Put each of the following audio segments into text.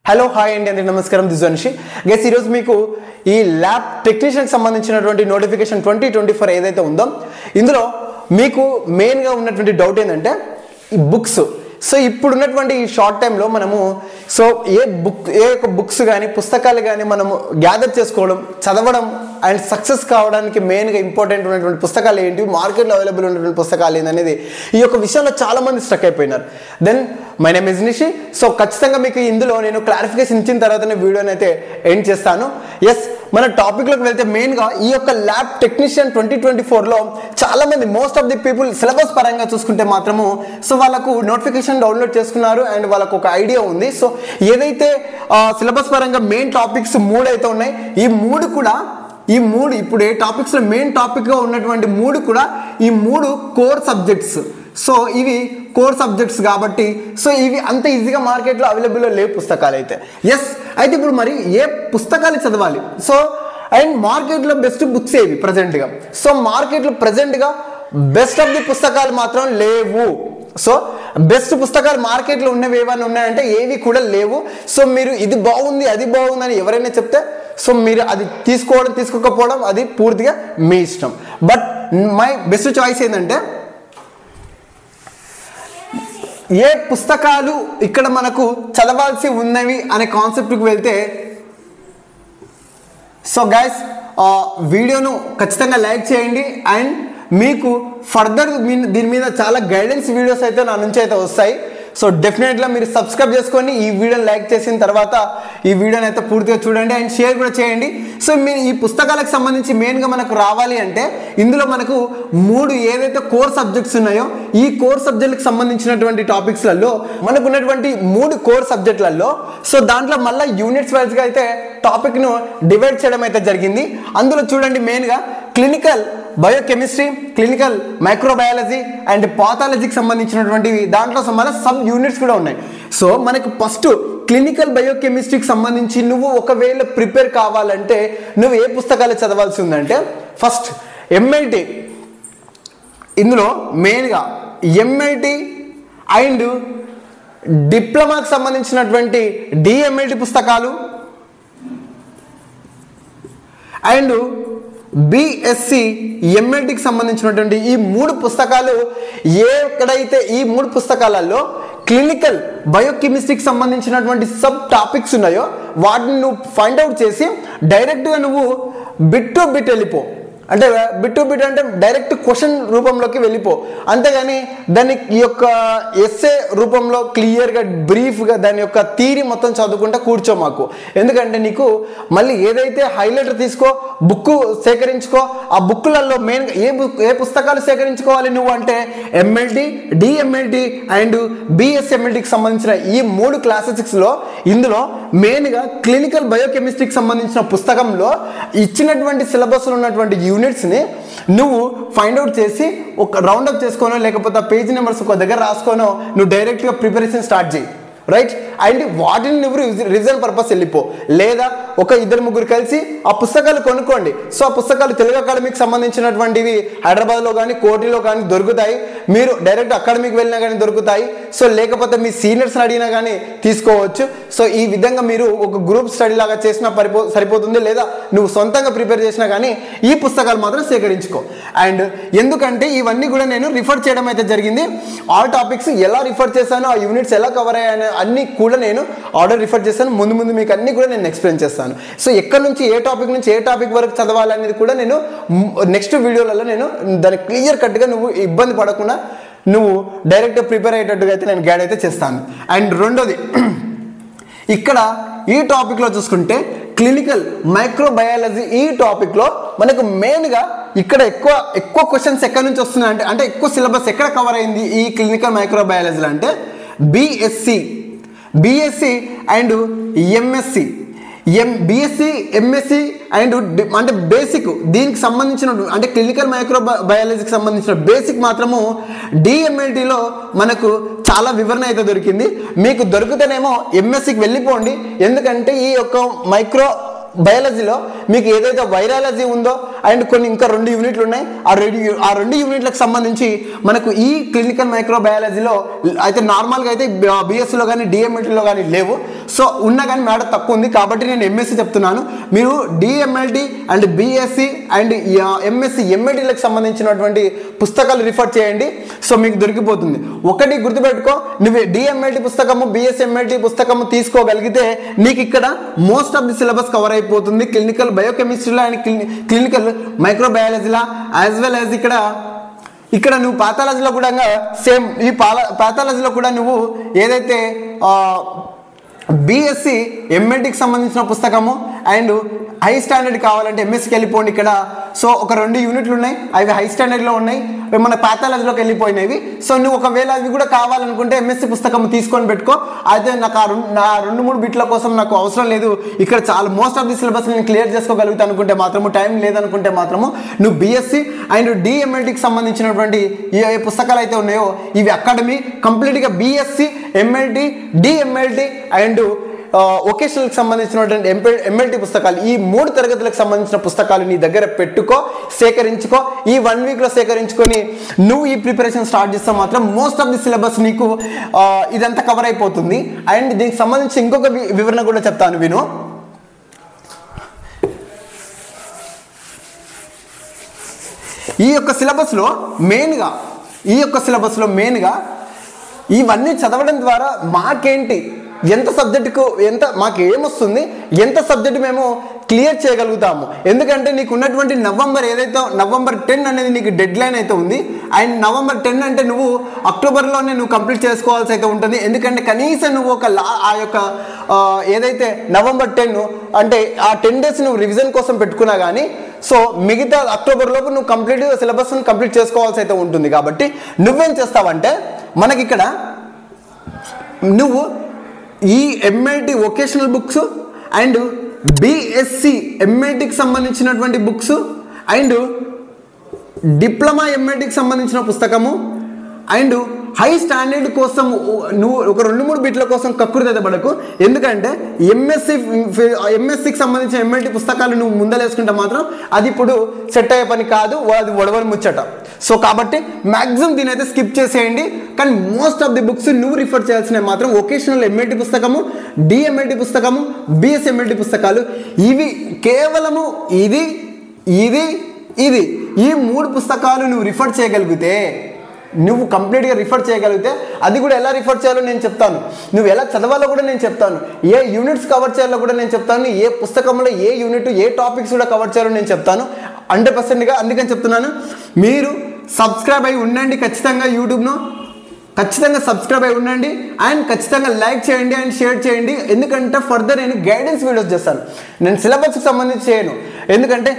Hello hi అండి నమస్కారం this అనిషి guys ఈరోజు మీకు ఈ ల్యాబ్ టెక్నీషియన్కి సంబంధించినటువంటి నోటిఫికేషన్ 2024 ఏదైతే ఉందో ఇందులో మీకు మెయిన్గా ఉన్నటువంటి డౌట్ ఏంటంటే ఈ బుక్స్. సో ఇప్పుడున్నటువంటి ఈ షార్ట్ టైంలో మనము ఏ ఒక బుక్స్ కానీ పుస్తకాలు కానీ మనము గ్యాదర్ చేసుకోవడం, చదవడం అండ్ సక్సెస్ కావడానికి మెయిన్గా ఇంపార్టెంట్ ఉన్నటువంటి పుస్తకాలు ఏంటి, మార్కెట్లో అవైలబుల్ ఉన్నటువంటి పుస్తకాలు ఏంటనేది ఈ యొక్క విషయంలో చాలామంది స్ట్రక్ అయిపోయినారు. Then my name is Nishi. So ఖచ్చితంగా మీకు ఇందులో నేను క్లారిఫికేషన్ ఇచ్చిన తర్వాతనే వీడియోని అయితే ఎండ్ చేస్తాను. ఎస్, మన టాపిక్లోకి వెళ్తే మెయిన్గా ఈ యొక్క ల్యాబ్ టెక్నీషియన్ 2024లో చాలామంది most of the people syllabus పరంగా చూసుకుంటే మాత్రము సో వాళ్ళకు నోటిఫికేషన్ డౌన్లోడ్ చేసుకున్నారు అండ్ వాళ్ళకు ఒక ఐడియా ఉంది. సో ఏదైతే సిలబస్ పరంగా మెయిన్ టాపిక్స్ 3 అయితే ఉన్నాయి, ఈ మూడు ఇప్పుడు ఏ టాపిక్స్లో మెయిన్ టాపిక్గా ఉన్నటువంటి 3 కూడా ఈ 3 కోర్ సబ్జెక్ట్స్. సో ఇవి కోర్ సబ్జెక్ట్స్ కాబట్టి సో ఇవి అంత ఈజీగా మార్కెట్లో అవైలబుల్లో లేవు పుస్తకాలు అయితే. ఎస్, అయితే ఇప్పుడు మరి ఏ పుస్తకాలు చదవాలి, సో అండ్ మార్కెట్లో బెస్ట్ బుక్స్ ఏవి ప్రజెంట్గా? సో మార్కెట్లో ప్రజెంట్గా బెస్ట్ ఆఫ్ ది పుస్తకాలు మాత్రం లేవు. సో బెస్ట్ పుస్తకాలు మార్కెట్లో ఉన్నవి ఏమైనా ఉన్నాయంటే ఏవి కూడా లేవు. సో మీరు ఇది బాగుంది అది బాగుంది అని ఎవరైనా చెప్తే సో మీరు అది తీసుకోకపోవడం అది పూర్తిగా మీ ఇష్టం. బట్ మై బెస్ట్ చాయిస్ ఏంటంటే ఏ పుస్తకాలు ఇక్కడ మనకు చదవాల్సి ఉన్నవి అనే కాన్సెప్ట్కి వెళ్తే, సో గైస్ వీడియోను ఖచ్చితంగా లైక్ చేయండి అండ్ మీకు ఫర్దర్ దీని మీద చాలా గైడెన్స్ వీడియోస్ అయితే నా నుంచి అయితే వస్తాయి. సో డెఫినెట్గా మీరు సబ్స్క్రైబ్ చేసుకొని ఈ వీడియోని లైక్ చేసిన తర్వాత ఈ వీడియోని అయితే పూర్తిగా చూడండి అండ్ షేర్ కూడా చేయండి. సో మీరు ఈ పుస్తకాలకు సంబంధించి మెయిన్గా మనకు రావాలి అంటే ఇందులో మనకు 3 ఏదైతే కోర్ సబ్జెక్ట్స్ ఉన్నాయో ఈ కోర్ సబ్జెక్టులకు సంబంధించినటువంటి టాపిక్స్లలో మనకు ఉన్నటువంటి 3 కోర్ సబ్జెక్టులలో సో దాంట్లో మళ్ళీ యూనిట్స్ వైజ్గా అయితే టాపిక్ను డివైడ్ చేయడం అయితే జరిగింది. అందులో చూడండి మెయిన్గా clinical biochemistry, clinical microbiology and పాథాలజీకి సంబంధించినటువంటివి దాంట్లో మన సబ్ యూనిట్స్ కూడా ఉన్నాయి. సో మనకు ఫస్ట్ క్లినికల్ బయోకెమిస్ట్రీకి సంబంధించి నువ్వు ఒకవేళ ప్రిపేర్ కావాలంటే నువ్వు ఏ పుస్తకాలు చదవాల్సి ఉందంటే ఫస్ట్ ఎంఎల్టీ. ఇందులో మెయిన్గా ఎంఎల్టీ అండ్ డిప్లొమాకి సంబంధించినటువంటి డిఎంఎల్టీ పుస్తకాలు అండ్ బిఎస్సి ఎంఎల్టీకి సంబంధించినటువంటి ఈ 3 పుస్తకాలు ఎక్కడైతే ఈ 3 పుస్తకాలలో క్లినికల్ బయోకెమిస్ట్రీకి సంబంధించినటువంటి సబ్ టాపిక్స్ ఉన్నాయో వాటిని నువ్వు ఫైండ్ అవుట్ చేసి డైరెక్ట్గా నువ్వు బిట్ టు బిట్ వెళ్ళిపో. అంటే బిట్ టు బిట్ అంటే డైరెక్ట్ క్వశ్చన్ రూపంలోకి వెళ్ళిపో, అంతేగాని దాన్ని ఈ యొక్క ఎస్సే రూపంలో క్లియర్గా బ్రీఫ్గా దాని యొక్క థియరీ మొత్తం చదువుకుంటా కూర్చో మాకు. ఎందుకంటే నీకు మళ్ళీ ఏదైతే హైలైటర్ తీసుకో, బుక్ సేకరించుకో, ఆ బుక్లలో మెయిన్గా ఏ పుస్తకాలు సేకరించుకోవాలి నువ్వు అంటే ఎంఎల్టీ, డిఎంఎల్టీ అండ్ బిఎస్ఎంఎల్టీకి సంబంధించిన ఈ 3 క్లాసెస్లో ఇందులో మెయిన్గా క్లినికల్ బయోకెమిస్ట్రీకి సంబంధించిన పుస్తకంలో ఇచ్చినటువంటి సిలబస్లో ఉన్నటువంటి యూనిట్స్ని నువ్వు ఫైండ్ అవుట్ చేసి ఒక రౌండప్ చేసుకోనో లేకపోతే పేజ్ నెంబర్స్ ఒక దగ్గర రాసుకోనో నువ్వు డైరెక్ట్గా ప్రిపరేషన్ స్టార్ట్ చేయి, రైట్? అండ్ వాటిని నువ్వు రివిజన్ పర్పస్ వెళ్ళిపో, లేదా ఒక 2-3 కలిసి ఆ పుస్తకాలు కొనుక్కోండి. సో ఆ పుస్తకాలు తెలుగు అకాడమీకి సంబంధించినటువంటివి హైదరాబాద్లో కానీ కోటిలో కానీ దొరుకుతాయి, మీరు డైరెక్ట్ అకాడమీకి వెళ్ళినా కానీ దొరుకుతాయి. సో లేకపోతే మీ సీనియర్స్ని అడిగినా కానీ తీసుకోవచ్చు. సో ఈ విధంగా మీరు ఒక గ్రూప్ స్టడీ లాగా చేసినా సరిపోతుంది, లేదా నువ్వు సొంతంగా ప్రిపేర్ చేసినా కానీ ఈ పుస్తకాలు మాత్రం సేకరించుకో. అండ్ ఎందుకంటే ఇవన్నీ కూడా నేను రిఫర్ చేయడం అయితే జరిగింది. ఆల్ టాపిక్స్ ఎలా రిఫర్ చేశానో, ఆ యూనిట్స్ ఎలా కవర్ అయ్యాయో అన్నీ కూడా నేను ఆర్డర్ రిఫర్ చేస్తాను. ముందు మీకు అన్నీ కూడా నేను ఎక్స్ప్లెయిన్ చేస్తాను. సో ఎక్కడి నుంచి ఏ టాపిక్ నుంచి ఏ టాపిక్ వరకు చదవాలనేది కూడా నేను నెక్స్ట్ వీడియోలలో నేను దాన్ని క్లియర్ కట్గా నువ్వు ఇబ్బంది పడకుండా నువ్వు డైరెక్ట్గా ప్రిపేర్ అయ్యేటట్టుగా అయితే నేను గైడ్ అయితే చేస్తాను. అండ్ రెండోది ఇక్కడ ఈ టాపిక్లో చూసుకుంటే క్లినికల్ మైక్రోబయాలజీ ఈ టాపిక్లో మనకు మెయిన్గా ఇక్కడ ఎక్కువ క్వశ్చన్స్ ఎక్కడి నుంచి వస్తున్నాయి అంటే ఎక్కువ సిలబస్ ఎక్కడ కవర్ అయింది ఈ క్లినికల్ మైక్రోబయాలజీలో అంటే BSc and MSc, BSc MSc and అంటే బేసిక్ దీనికి సంబంధించిన అంటే క్లినికల్ మైక్రోబయాలజీకి సంబంధించిన బేసిక్ మాత్రము డిఎంఎల్టీలో మనకు చాలా వివరణ అయితే దొరికింది. మీకు దొరికితేనేమో ఎంఎస్సికి వెళ్ళిపోండి, ఎందుకంటే ఈ యొక్క మైక్రో బయాలజీలో మీకు ఏదైతే వైరాలజీ ఉందో అండ్ కొన్ని ఇంకా 2 యూనిట్లు ఉన్నాయి. ఆ రెండు యూనిట్లకు సంబంధించి మనకు ఈ క్లినికల్ మైక్రోబయాలజీలో అయితే నార్మల్గా అయితే బిఎస్సిలో కానీ డిఎంఎల్టీలో కానీ లేవు. సో ఉన్నా కానీ మ్యాటర్ తక్కువ ఉంది కాబట్టి నేను ఎంఎస్సి చెప్తున్నాను. మీరు DMLT and BSc and MSc ఎంఎల్టీలకు సంబంధించినటువంటి పుస్తకాలు రిఫర్ చేయండి. సో మీకు దొరికిపోతుంది. ఒకటి గుర్తుపెట్టుకో, నువ్వు డిఎంఎల్టీ పుస్తకము బిఎస్సి ఎంఎల్టీ పుస్తకము తీసుకోగలిగితే నీకు ఇక్కడ most of the syllabus cover అయిపోతుంది. క్లినికల్ బయోకెమిస్ట్రీలో అండ్ క్లినికల్ మైక్రోబయాలజీలో యాజ్ వెల్ యాజ్ ఇక్కడ నువ్వు పాథాలజీలో కూడా సేమ్ ఈ పాథాలజీలో కూడా నువ్వు ఏదైతే బిఎస్సి ఎంఎల్టీకి సంబంధించిన పుస్తకము అండ్ హై స్టాండర్డ్ కావాలంటే ఎంఎస్సికి వెళ్ళిపోండి. ఇక్కడ సో ఒక 2 యూనిట్లు ఉన్నాయి, అవి హై స్టాండర్డ్లో ఉన్నాయి, మన పాథాలజీలోకి వెళ్ళిపోయినవి. సో నువ్వు ఒకవేళ అవి కూడా కావాలనుకుంటే ఎంఎస్సి పుస్తకం తీసుకొని పెట్టుకో. అయితే నాకు నా 2-3 బిట్ల కోసం నాకు అవసరం లేదు, ఇక్కడ చాలా మోస్ట్ ఆఫ్ ది సిలబస్ నేను క్లియర్ చేసుకోగలుగుతాను అనుకుంటే మాత్రము, టైం లేదనుకుంటే మాత్రము నువ్వు బిఎస్సి అండ్ డిఎంఎల్టీకి సంబంధించినటువంటి ఏ పుస్తకాలు అయితే ఉన్నాయో ఇవి అకాడమీ కంప్లీట్గా బిఎస్సి ఎంఎల్టీ డిఎంఎల్టీ అండ్ వొకేషనల్కి సంబంధించినటువంటి ఎంఎల్టీ పుస్తకాలు, ఈ 3 తరగతులకు సంబంధించిన పుస్తకాలు నీ దగ్గర పెట్టుకో, సేకరించుకో. ఈ 1 వీక్లో సేకరించుకొని నువ్వు ఈ ప్రిపరేషన్ స్టార్ట్ చేస్తే మాత్రం మోస్ట్ ఆఫ్ ది సిలబస్ నీకు ఇదంతా కవర్ అయిపోతుంది. అండ్ దీనికి సంబంధించి ఇంకొక వివరణ కూడా చెప్తాను విను. ఈ యొక్క సిలబస్లో మెయిన్గా ఇవన్నీ చదవడం ద్వారా మాకేంటి, ఎంత సబ్జెక్టుకు మాకు ఏమొస్తుంది, ఎంత సబ్జెక్టు మేము క్లియర్ చేయగలుగుతాము. ఎందుకంటే నీకు ఉన్నటువంటి నవంబర్ 10 అనేది నీకు డెడ్ లైన్ అయితే ఉంది. అండ్ నవంబర్ 10 అంటే నువ్వు అక్టోబర్లోనే నువ్వు కంప్లీట్ చేసుకోవాల్సి అయితే ఉంటుంది. ఎందుకంటే కనీసం నువ్వు ఆ యొక్క ఏదైతే నవంబర్ 10 అంటే ఆ 10 డేస్ నువ్వు రివిజన్ కోసం పెట్టుకున్నా కానీ సో మిగతా అక్టోబర్ లోపు నువ్వు కంప్లీట్ సిలబస్ని కంప్లీట్ చేసుకోవాల్సి అయితే ఉంటుంది. కాబట్టి నువ్వేం చేస్తావంటే మనకి ఇక్కడ నువ్వు ఈ MLT vocational books and BSc ఎంఎల్టీకి సంబంధించినటువంటి బుక్స్ అండ్ డిప్లొమా ఎంఎల్టీకి సంబంధించిన పుస్తకము అండ్ హై స్టాండర్డ్ కోసం నువ్వు ఒక 2-3 బిట్ల కోసం కక్కుర్తి పడకు. ఎందుకంటే ఎంఎస్సికి సంబంధించిన ఎంఎల్టీ పుస్తకాలు నువ్వు ముందలేసుకుంటే మాత్రం అది ఇప్పుడు సెట్ అయ్యే పని కాదు, అది ఒడవని ముచ్చట. సో కాబట్టి మ్యాక్సిమం దీని అయితే స్కిప్ చేసేయండి. కానీ మోస్ట్ ఆఫ్ ది బుక్స్ నువ్వు రిఫర్ చేయాల్సినవి మాత్రం వొకేషనల్ ఎంఎల్టీ పుస్తకము, డిఎంఎల్టీ పుస్తకము, బిఎస్ ఎంఎల్టీ పుస్తకాలు. ఇవి కేవలము ఇది ఈ 3 పుస్తకాలు నువ్వు రిఫర్ చేయగలిగితే, నువ్వు కంప్లీట్గా రిఫర్ చేయగలిగితే, అది కూడా ఎలా రిఫర్ చేయాలో నేను చెప్తాను, నువ్వు ఎలా చదవాలో కూడా నేను చెప్తాను, ఏ యూనిట్స్ కవర్ చేయాలో కూడా నేను చెప్తాను, ఏ పుస్తకంలో ఏ యూనిట్ ఏ టాపిక్స్ కూడా కవర్ చేయాలో నేను చెప్తాను 100%గా. అందుకని చెప్తున్నాను, మీరు సబ్స్క్రైబ్ అయి ఉండండి ఖచ్చితంగా, యూట్యూబ్ను ఖచ్చితంగా సబ్స్క్రైబ్ అయి ఉండండి అండ్ ఖచ్చితంగా లైక్ చేయండి అండ్ షేర్ చేయండి. ఎందుకంటే ఫర్దర్ నేను గైడెన్స్ వీడియోస్ చేస్తాను, నేను సిలబస్కి సంబంధించి చేయను. ఎందుకంటే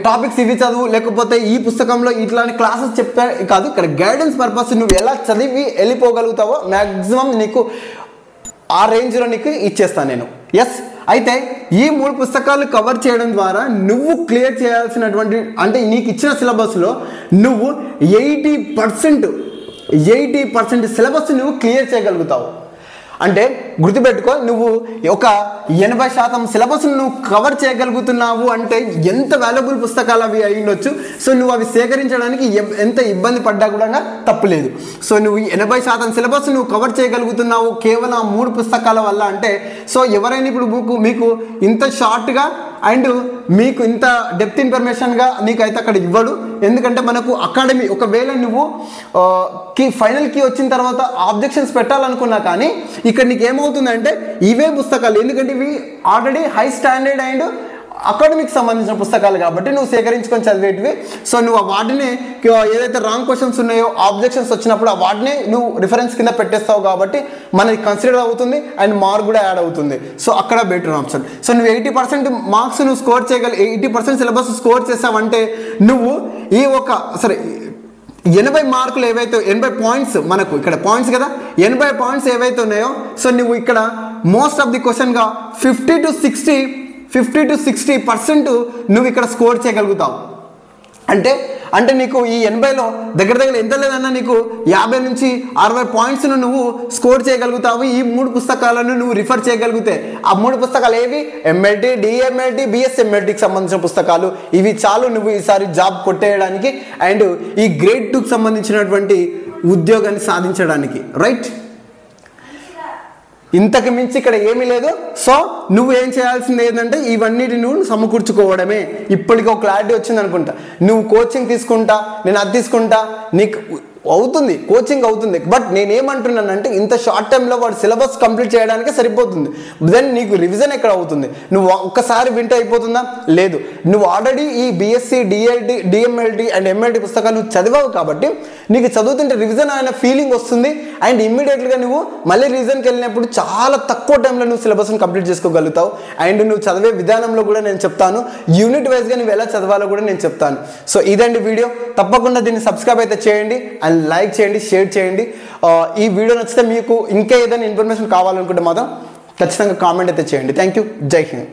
టాపిక్స్ ఇవి చదువు లేకపోతే ఈ పుస్తకంలో ఇట్లాంటి క్లాసెస్ చెప్తా కాదు, ఇక్కడ గైడెన్స్ పర్పస్ నువ్వు ఎలా చదివి వెళ్ళిపోగలుగుతావో మ్యాక్సిమం నీకు ఆ రేంజ్లో నీకు ఇచ్చేస్తాను నేను. ఎస్, అయితే ఈ 3 పుస్తకాలు కవర్ చేయడం ద్వారా నువ్వు క్లియర్ చేయాల్సినటువంటి అంటే నీకు ఇచ్చిన సిలబస్లో నువ్వు 80% సిలబస్ నువ్వు క్లియర్ చేయగలుగుతావు. అంటే గుర్తుపెట్టుకో, నువ్వు ఒక 80% సిలబస్ నువ్వు కవర్ చేయగలుగుతున్నావు అంటే ఎంత వాల్యుబుల్ పుస్తకాలు అవి అయి ఉండొచ్చు. సో నువ్వు అవి సేకరించడానికి ఎంత ఇబ్బంది పడ్డా కూడా తప్పులేదు. సో నువ్వు 80% సిలబస్ నువ్వు కవర్ చేయగలుగుతున్నావు కేవలం 3 పుస్తకాల వల్ల అంటే, సో ఎవరైనా ఇప్పుడు మీకు ఇంత షార్ట్గా అండ్ మీకు ఇంత డెప్త్ ఇన్ఫర్మేషన్గా నీకైతే అక్కడ ఇవ్వడు. ఎందుకంటే మనకు అకాడమీ ఒకవేళ నువ్వు ఫైనల్ కీ వచ్చిన తర్వాత ఆబ్జెక్షన్స్ పెట్టాలనుకున్నా కానీ ఇక్కడ నీకు ఏమవుతుందంటే ఇవే పుస్తకాలు, ఎందుకంటే ఇవి already high standard and academic సంబంధించిన పుస్తకాలు కాబట్టి నువ్వు సేకరించుకొని చదివేటివి. సో నువ్వు వాటిని ఏదైతే రాంగ్ క్వశ్చన్స్ ఉన్నాయో ఆబ్జెక్షన్స్ వచ్చినప్పుడు ఆ వాటిని నువ్వు రిఫరెన్స్ కింద పెట్టేస్తావు కాబట్టి మనకి కన్సిడర్ అవుతుంది అండ్ మార్క్ కూడా యాడ్ అవుతుంది. సో అక్కడ బెటర్ ఆప్షన్. సో నువ్వు 80% మార్క్స్ నువ్వు స్కోర్ చేయగలి 80% సిలబస్ స్కోర్ చేసావంటే నువ్వు ఈ ఒక సరే 80 మార్కులు ఏవైతే 80 పాయింట్స్ మనకు ఇక్కడ పాయింట్స్ కదా, 80 పాయింట్స్ ఏవైతే ఉన్నాయో సో నువ్వు ఇక్కడ మోస్ట్ ఆఫ్ ది క్వశ్చన్గా 50 to 60% నువ్వు ఇక్కడ స్కోర్ చేయగలుగుతావు. అంటే అంటే నీకు ఈ 80లో దగ్గర దగ్గర ఎంత లేదన్నా నీకు 50 నుంచి 60 పాయింట్స్ను నువ్వు స్కోర్ చేయగలుగుతావు ఈ 3 పుస్తకాలను నువ్వు రిఫర్ చేయగలిగితే. ఆ 3 పుస్తకాలు ఏవి? ఎంఎల్టీ, డిఎంఎల్టీ, బిఎస్ఎంఎల్టీకి సంబంధించిన పుస్తకాలు. ఇవి చాలు నువ్వు ఈసారి జాబ్ కొట్టేయడానికి అండ్ ఈ గ్రేడ్ 2కి సంబంధించినటువంటి ఉద్యోగాన్ని సాధించడానికి. రైట్, ఇంతకు మించి ఇక్కడ ఏమీ లేదు. సో నువ్వు ఏం చేయాల్సింది ఏంటంటే ఇవన్నిటి నువ్వు సమకూర్చుకోవడమే. ఇప్పటికి ఒక క్లారిటీ వచ్చింది అనుకుంటా. నువ్వు కోచింగ్ తీసుకుంటా, నేను అది తీసుకుంటా, నీకు అవుతుంది, కోచింగ్ అవుతుంది. బట్ నేనేమంటున్నానంటే ఇంత షార్ట్ టైంలో వాడు సిలబస్ కంప్లీట్ చేయడానికే సరిపోతుంది. దెన్ నీకు రివిజన్ ఎక్కడ అవుతుంది? నువ్వు ఒక్కసారి వింటే అయిపోతుందా? లేదు. నువ్వు ఆల్రెడీ ఈ బిఎస్సి, డిఎల్టీ, డిఎంఎల్టీ అండ్ ఎంఎల్టీ పుస్తకాలు నువ్వు చదివావు కాబట్టి నీకు చదువుతుంటే రివిజన్ అయిన ఫీలింగ్ వస్తుంది. అండ్ ఇమ్మీడియట్గా నువ్వు మళ్ళీ రివిజన్కి వెళ్ళినప్పుడు చాలా తక్కువ టైంలో నువ్వు సిలబస్ని కంప్లీట్ చేసుకోగలుగుతావు. అండ్ నువ్వు చదివే విధానంలో కూడా నేను చెప్తాను, యూనిట్ వైజ్గా నువ్వు ఎలా చదవాలో కూడా నేను చెప్తాను. సో ఇదండి వీడియో. తప్పకుండా దీన్ని సబ్స్క్రైబ్ అయితే చేయండి అండ్ లైక్ చేయండి, షేర్ చేయండి. ఈ వీడియో నచ్చితే మీకు ఇంకా ఏదైనా ఇన్ఫర్మేషన్ కావాలనుకుంటే మాత్రం ఖచ్చితంగా కామెంట్ అయితే చేయండి. Thank you. జై హింద్.